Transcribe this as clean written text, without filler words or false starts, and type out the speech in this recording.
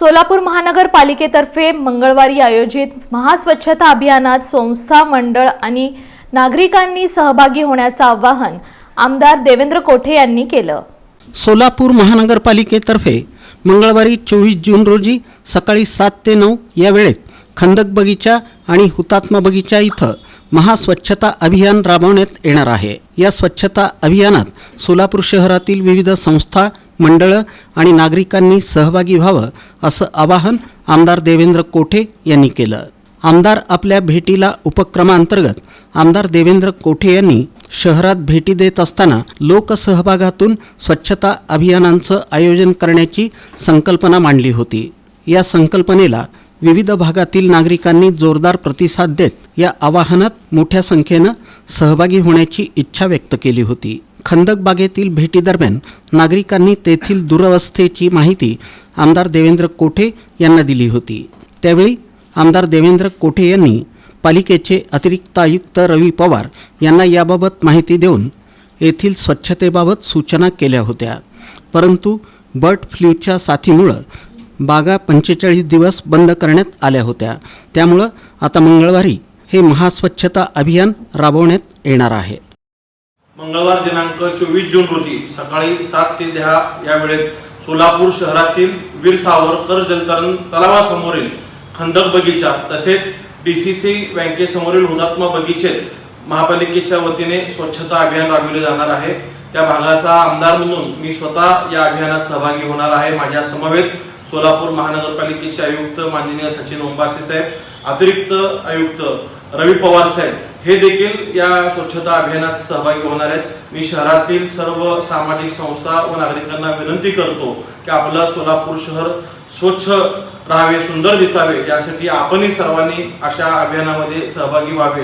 सोलापूर महानगरपालिकेतर्फे मंगळवारी आयोजित महास्वच्छता अभियानात संस्था, मंडळ आणि नागरिकांनी सहभागी होण्याचं आवाहन आमदार देवेंद्र कोठे यांनी केलं। सोलापूर महानगरपालिकेतर्फे मंगळवारी 24 जून रोजी सकाळी 7 ते 9 या वेळेत खंदक बगीचा आणि हुतात्मा बगीचा इथं महास्वच्छता अभियान राबवण्यात येणार आहे। या स्वच्छता अभियानात सोलापूर शहरातील विविध संस्था, मंडळ आणि नागरिकांनी सहभागी व्हावं असं आवाहन आमदार देवेंद्र कोठे यांनी केलं। आमदार आपल्या भेटीला उपक्रमांतर्गत आमदार देवेंद्र कोठे यांनी शहरात भेटी देत असताना लोकसहभागातून स्वच्छता अभियानांचं आयोजन करण्याची संकल्पना मांडली होती। या संकल्पनेला विविध भागातील नागरिकांनी जोरदार प्रतिसाद देत या आवाहनात मोठ्या संख्येनं सहभागी होण्याची इच्छा व्यक्त केली होती। खंदक बागेतील भेटीदरम्यान नागरिकांनी तेथील दुरवस्थेची माहिती आमदार देवेंद्र कोठे यांना दिली होती। त्यावेळी आमदार देवेंद्र कोठे यांनी पालिकेचे अतिरिक्त आयुक्त रवी पवार यांना याबाबत माहिती देऊन येथील स्वच्छतेबाबत सूचना केल्या होत्या, परंतु बर्ड फ्लूच्या साथीमुळे बागा 45 दिवस बंद करण्यात आल्या होत्या। त्यामुळे आता मंगळवारी हे महास्वच्छता अभियान राबवण्यात येणार आहे। मंगळवार दिनांक 24 जून रोजी सकाळी 7 ते 10 या वेळेत सोलापूर शहरातील वीर सावरकर जलतरण तलावासमोरील खंदक बगीचा तसेच DCC बँकेसमोरील हुतात्मा बगीचेत महापालिकेच्या वतीने स्वच्छता अभियान राबविले जाणार आहे। त्या भागाचा आमदार म्हणून मी स्वतः या अभियानात सहभागी होणार आहे। माझ्या समवेत सोलापूर महानगरपालिकेचे आयुक्त माननीय सचिन ओंबासे साहेब, अतिरिक्त आयुक्त रवी पवार साहेब हे देखील या स्वच्छता अभियानात सहभागी होणार आहेत। मी शहरातील सर्व सामाजिक संस्था व नागरिकांना विनंती करतो की आपलं सोलापूर शहर स्वच्छ राहावे, सुंदर दिसावे, यासाठी आपणही सर्वांनी अशा अभियानामध्ये सहभागी व्हावे।